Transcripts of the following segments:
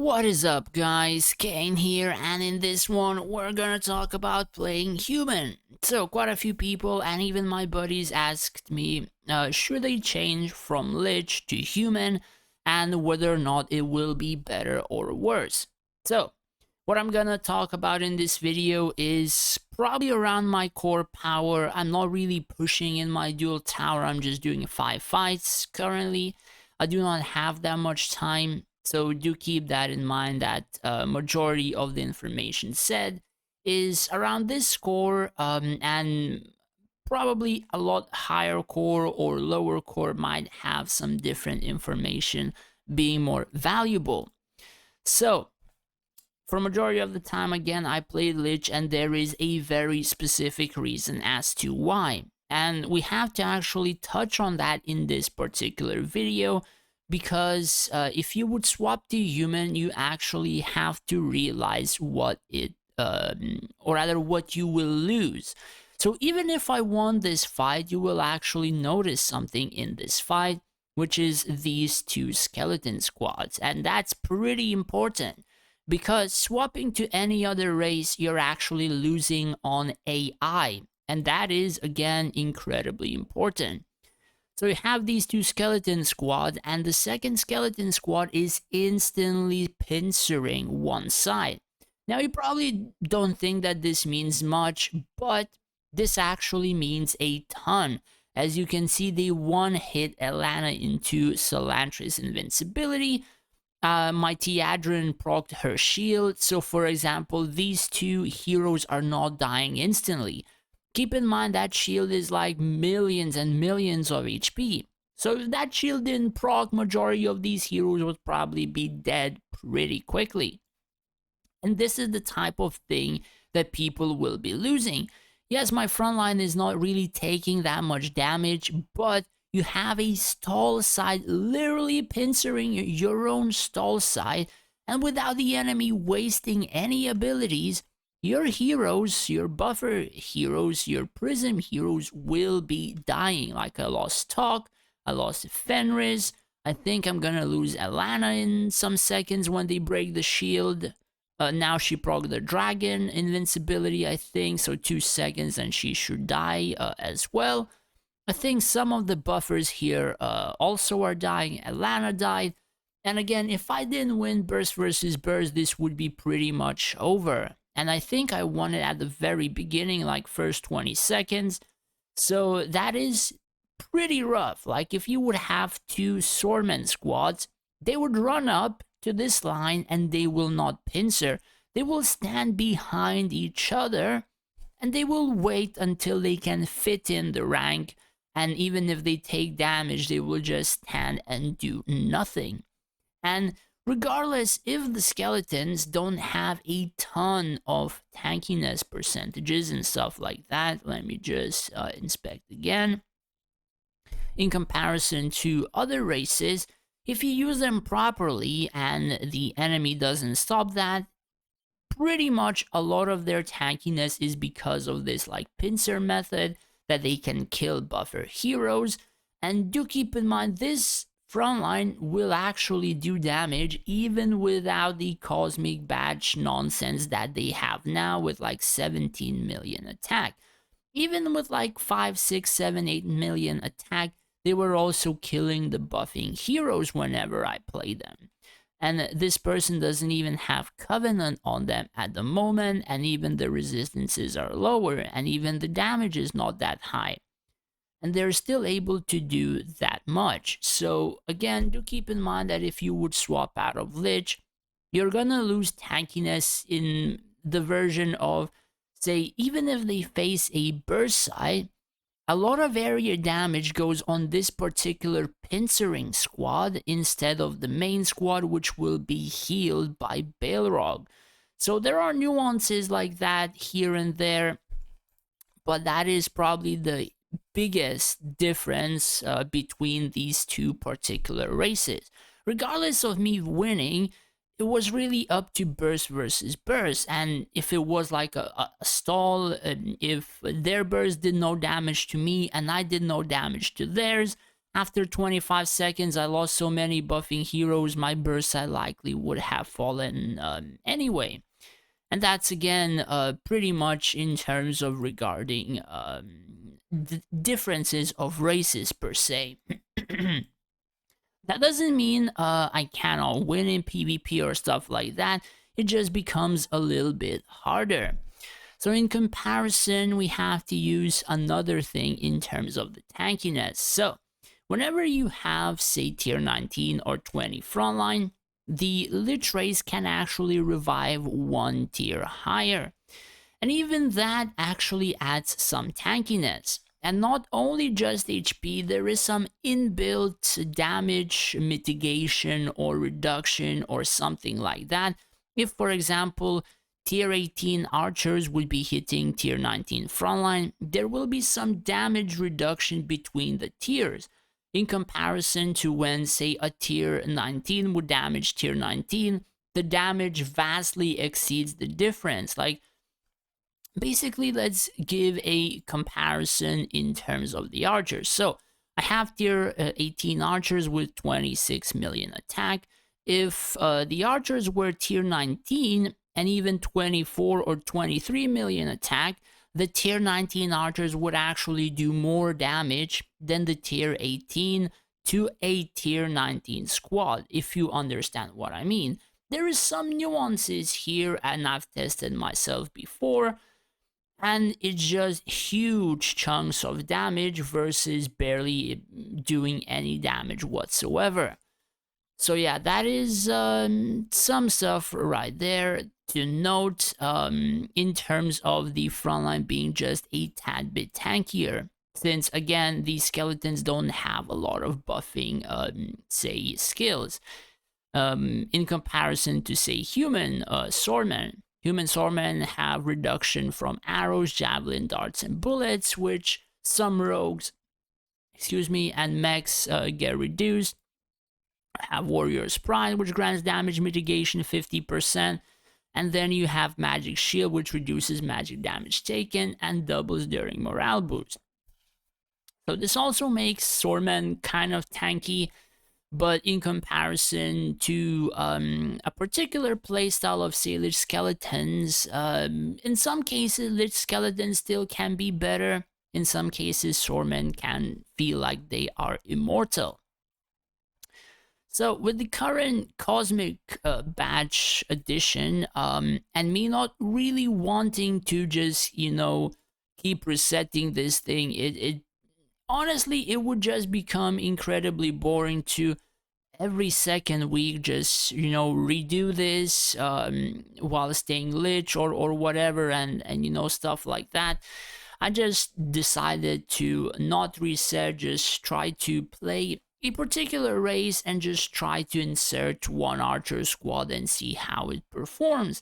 What is up, guys? Kane here, and in this one we're gonna talk about playing human. So quite a few people and even my buddies asked me should they change from Lich to human and whether or not it will be better or worse. So what I'm gonna talk about in this video is probably around my core power. I'm not really pushing in my dual tower, I'm just doing 5 fights currently. I do not have that much time, so do keep that in mind that majority of the information said is around this score, and probably a lot higher core or lower core might have some different information being more valuable. So for majority of the time, again, I played Lich, and there is a very specific reason as to why. And we have to actually touch on that in this particular video, because if you would swap to human, you actually have to realize what or rather what you will lose. So even if I won this fight, you will actually notice something in this fight, which is these two skeleton squads, and that's pretty important. Because swapping to any other race, you're actually losing on AI, and that is again incredibly important. So you have these two skeleton squads, and the second skeleton squad is instantly pincering one side. Now you probably don't think that this means much, but this actually means a ton. As you can see, they one hit Alana into Solantra's invincibility. My Tiadrin procced her shield, so for example, these two heroes are not dying instantly. Keep in mind that shield is like millions and millions of HP. So if that shield didn't proc, majority of these heroes would probably be dead pretty quickly. And this is the type of thing that people will be losing. Yes, my front line is not really taking that much damage, but you have a stall side literally pincering your own stall side, and without the enemy wasting any abilities, your heroes, your buffer heroes, your prism heroes will be dying. Like I lost Talk, I lost Fenris, I think I'm gonna lose Alana in some seconds when they break the shield. Now she proc the dragon invincibility, I think, so 2 seconds and she should die as well. I think some of the buffers here also are dying. Alana died. And again, if I didn't win burst versus burst, this would be pretty much over. And I think I won it at the very beginning, like first 20 seconds. So that is pretty rough. Like if you would have two swordman squads, they would run up to this line and they will not pincer. They will stand behind each other and they will wait until they can fit in the rank, and even if they take damage, they will just stand and do nothing. And regardless if the skeletons don't have a ton of tankiness percentages and stuff like that, let me just inspect again. In comparison to other races, if you use them properly and the enemy doesn't stop that, pretty much a lot of their tankiness is because of this like pincer method, that they can kill buffer heroes. And do keep in mind, this frontline will actually do damage even without the cosmic badge nonsense that they have now with like 17 million attack. Even with like 5, 6, 7, 8 million attack, they were also killing the buffing heroes whenever I play them. And this person doesn't even have Covenant on them at the moment, and even the resistances are lower, and even the damage is not that high. And they're still able to do that much. So again, do keep in mind that if you would swap out of Lich, you're gonna lose tankiness in the version of, say, even if they face a burst side, a lot of area damage goes on this particular pincering squad instead of the main squad, which will be healed by Balrog. So there are nuances like that here and there, but that is probably the biggest difference between these two particular races. Regardless of me winning, it was really up to burst versus burst, and if it was like a stall, if their burst did no damage to me and I did no damage to theirs, After 25 seconds, I lost so many buffing heroes, my burst sight likely would have fallen anyway. And that's again pretty much in terms of regarding differences of races per se. That doesn't mean I cannot win in PvP or stuff like that. It just becomes a little bit harder. So in comparison, we have to use another thing in terms of the tankiness. So whenever you have, say, tier 19 or 20 frontline, the Lich race can actually revive one tier higher. And even that actually adds some tankiness. And not only just HP, there is some inbuilt damage mitigation or reduction or something like that. If, for example, tier 18 archers would be hitting tier 19 frontline, there will be some damage reduction between the tiers in comparison to when, say, a tier 19 would damage tier 19. The damage vastly exceeds the difference. Like, basically, let's give a comparison in terms of the archers. So I have tier 18 archers with 26 million attack. If the archers were tier 19 and even 24 or 23 million attack, the tier 19 archers would actually do more damage than the tier 18 to a tier 19 squad, if you understand what I mean. There is some nuances here, and I've tested myself before, and it's just huge chunks of damage versus barely doing any damage whatsoever. So yeah, that is some stuff right there to note in terms of the frontline being just a tad bit tankier, since again these skeletons don't have a lot of buffing say skills in comparison to, say, human swordmen. Human swordmen have reduction from arrows, javelin, darts, and bullets, which some rogues, and mechs get reduced. Have warrior's pride, which grants damage mitigation 50%. And then you have magic shield, which reduces magic damage taken and doubles during morale boost. So this also makes swordmen kind of tanky, but in comparison to a particular playstyle of, say, Lich skeletons, in some cases Lich skeletons still can be better. In some cases, swordmen can feel like they are immortal. So with the current Cosmic Badge edition, and me not really wanting to just, keep resetting this thing, it honestly, it would just become incredibly boring to every second week just, redo this while staying Lich or whatever, and stuff like that. I just decided to not reset, just try to play a particular race and just try to insert one archer squad and see how it performs.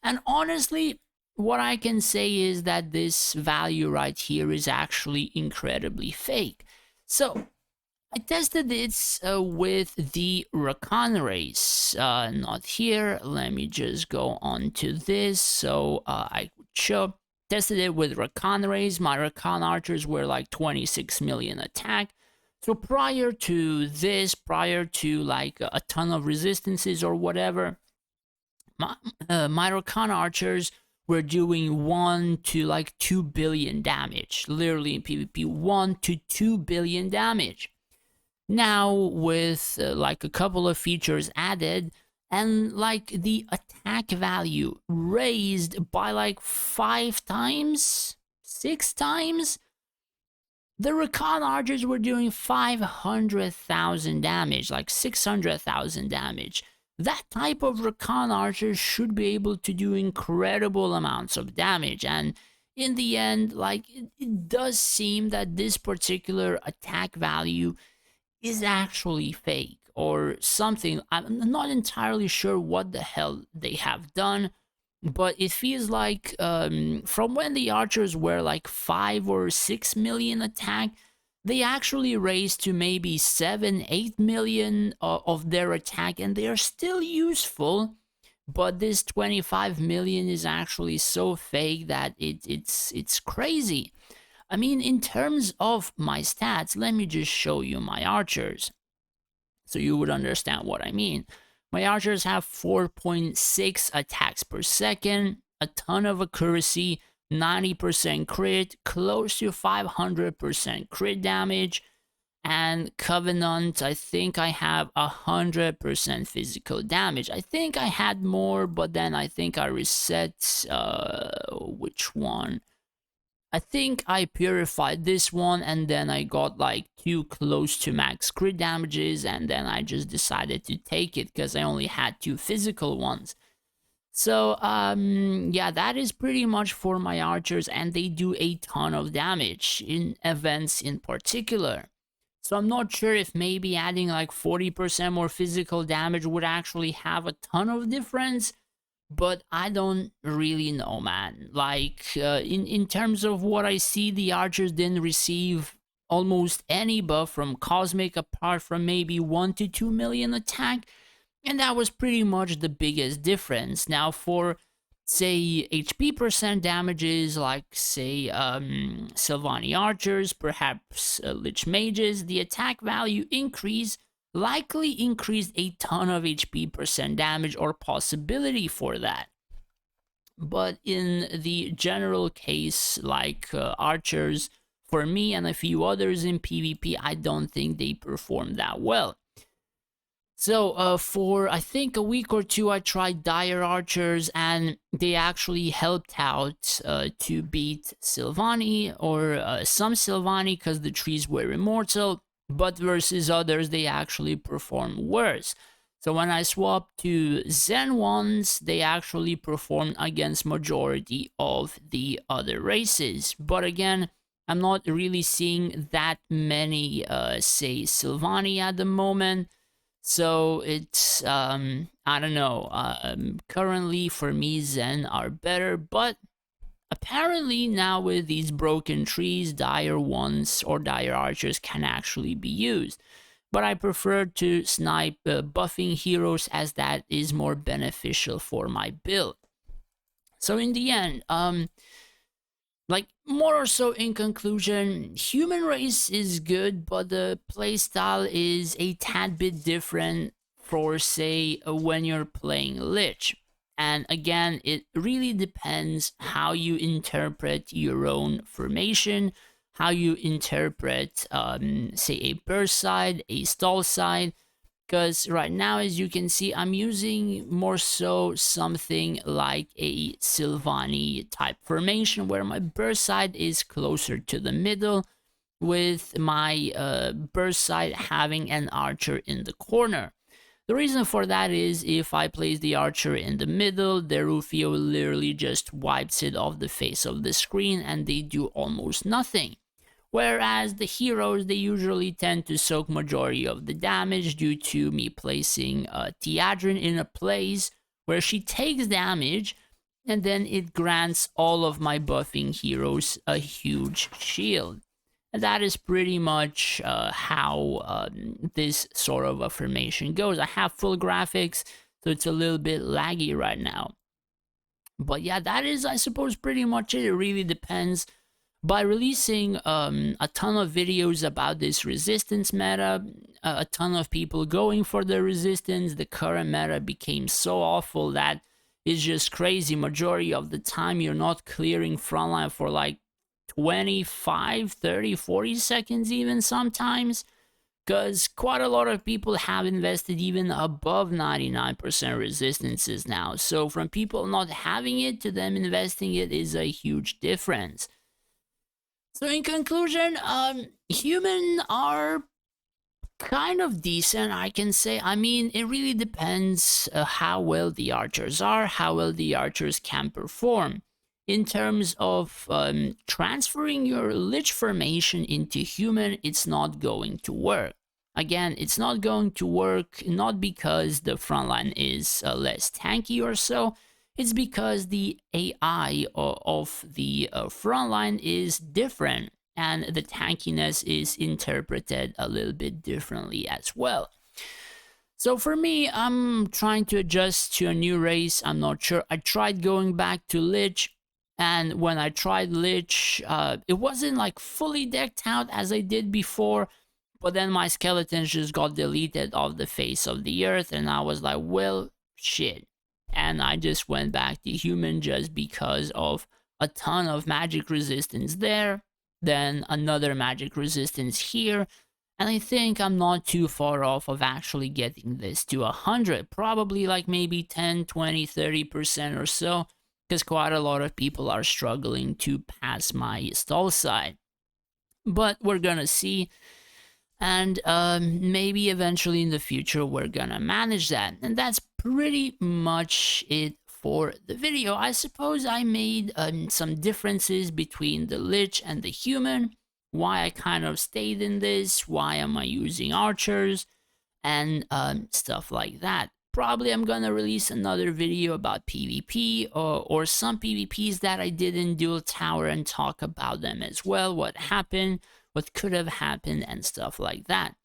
And honestly, what I can say is that this value right here is actually incredibly fake. So I tested this with the Rakan race. Not here. Let me just go on to this. So I tested it with Rakan race. My Rakan archers were like 26 million attack. So prior to this, prior to like a ton of resistances or whatever, my Rakan archers were doing 1 to like 2 billion damage. Literally in PvP, 1 to 2 billion damage. Now with like a couple of features added, and like the attack value raised by like 5 times, 6 times, the Rakan archers were doing 500,000 damage, like 600,000 damage. That type of Rakan archer should be able to do incredible amounts of damage, and in the end, like, it does seem that this particular attack value is actually fake or something. I'm not entirely sure what the hell they have done, but it feels like from when the archers were like 5 or 6 million attack, they actually raised to maybe 7, 8 million of their attack, and they are still useful. But this 25 million is actually so fake that it's crazy. I mean, in terms of my stats, let me just show you my archers so you would understand what I mean. My archers have 4.6 attacks per second, a ton of accuracy, 90% crit, close to 500% crit damage, and Covenant, I think I have 100% physical damage. I think I had more, but then I think I reset, which one? I think I purified this one and then I got like too close to max crit damages and then I just decided to take it because I only had two physical ones. So, yeah, that is pretty much for my archers, and they do a ton of damage in events in particular. So I'm not sure if maybe adding like 40% more physical damage would actually have a ton of difference, but I don't really know, man. Like, in terms of what I see, the archers didn't receive almost any buff from Cosmic apart from maybe 1 to 2 million attack, and that was pretty much the biggest difference. Now, for say HP percent damages, like say Sylvani archers, perhaps Lich mages, the attack value increase likely increased a ton of HP percent damage or possibility for that. But in the general case, like archers, for me and a few others in PvP, I don't think they perform that well. So, for I think a week or two, I tried Dire Archers, and they actually helped out to beat Sylvani or some Sylvani because the trees were immortal, but versus others, they actually performed worse. So when I swapped to Zen ones, they actually performed against majority of the other races. But again, I'm not really seeing that many, say, Sylvani at the moment. So it's I don't know. Currently for me Zen are better, but apparently now with these broken trees, dire ones or dire archers can actually be used. But I prefer to snipe buffing heroes as that is more beneficial for my build. So in the end, like more or so in conclusion, human race is good, but the playstyle is a tad bit different for say when you're playing Lich. And again, it really depends how you interpret your own formation, how you interpret say a burst side, a stall side, because right now, as you can see, I'm using more so something like a Sylvani type formation where my burst side is closer to the middle, with my burst side having an archer in the corner. The reason for that is if I place the archer in the middle, the Rufio literally just wipes it off the face of the screen and they do almost nothing. Whereas the heroes, they usually tend to soak majority of the damage due to me placing Theadrin in a place where she takes damage, and then it grants all of my buffing heroes a huge shield. And that is pretty much how this sort of affirmation goes. I have full graphics, so it's a little bit laggy right now. But yeah, that is, I suppose, pretty much it. It really depends. By releasing a ton of videos about this resistance meta, a ton of people going for the resistance, the current meta became so awful that it's just crazy. Majority of the time you're not clearing frontline for like 25, 30, 40 seconds even sometimes, because quite a lot of people have invested even above 99% resistances now. So from people not having it to them investing it is a huge difference. So in conclusion, human are kind of decent, I can say. I mean, it really depends how well the archers are, how well the archers can perform. In terms of transferring your Lich formation into human, it's not going to work. Again, it's not going to work not because the frontline is less tanky or so, it's because the AI of the frontline is different and the tankiness is interpreted a little bit differently as well. So for me, I'm trying to adjust to a new race. I'm not sure. I tried going back to Lich. And when I tried Lich, it wasn't like fully decked out as I did before, but then my skeletons just got deleted off the face of the earth, and I was like, well, shit. And I just went back to human just because of a ton of magic resistance there, then another magic resistance here, and I think I'm not too far off of actually getting this to 100, probably like maybe 10, 20, 30% or so, because quite a lot of people are struggling to pass my stall side. But we're gonna see, and maybe eventually in the future we're gonna manage that. And that's pretty much it for the video. I suppose I made some differences between the Lich and the human, why I kind of stayed in this, why am I using archers, and stuff like that. Probably I'm gonna release another video about PvP, or some PvPs that I did in Dual Tower, and talk about them as well, what happened, what could have happened, and stuff like that.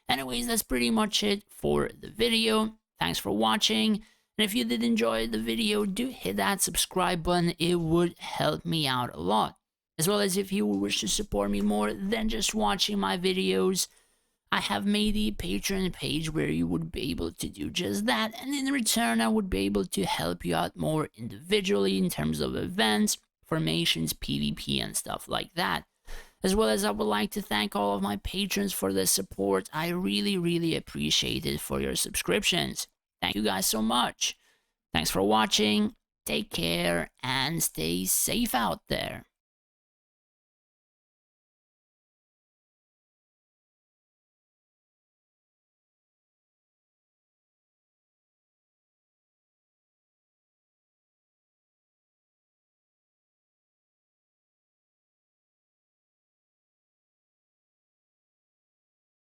Anyways, that's pretty much it for the video. Thanks for watching, and if you did enjoy the video, do hit that subscribe button. It would help me out a lot. As well as if you wish to support me more than just watching my videos, I have made a Patreon page where you would be able to do just that, and in return I would be able to help you out more individually in terms of events, formations, PvP, and stuff like that. As well as I would like to thank all of my patrons for their support. I really appreciate it for your subscriptions. Thank you guys so much. Thanks for watching, take care, and stay safe out there.